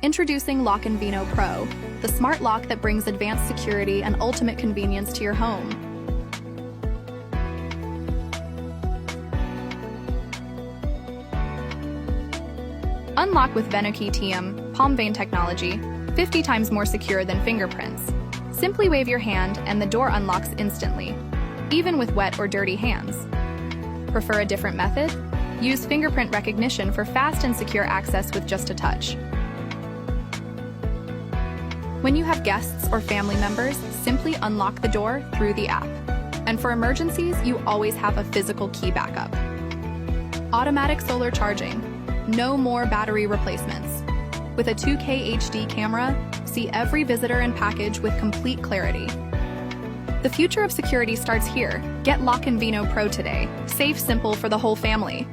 Introducing Lockin Veno Pro, the smart lock that brings advanced security and ultimate convenience to your home. Unlock with Veno TM palm vein technology, 50 times more secure than fingerprints. Simply wave your hand and the door unlocks instantly, even with wet or dirty hands. Prefer a different method? Use fingerprint recognition for fast and secure access with just a touch. When you have guests or family members, simply unlock the door through the app. And for emergencies, you always have a physical key backup. Automatic solar charging. No more battery replacements. With a 2K HD camera, see every visitor and package with complete clarity. The future of security starts here. Get Lockin Veno Pro today. Safe, simple for the whole family.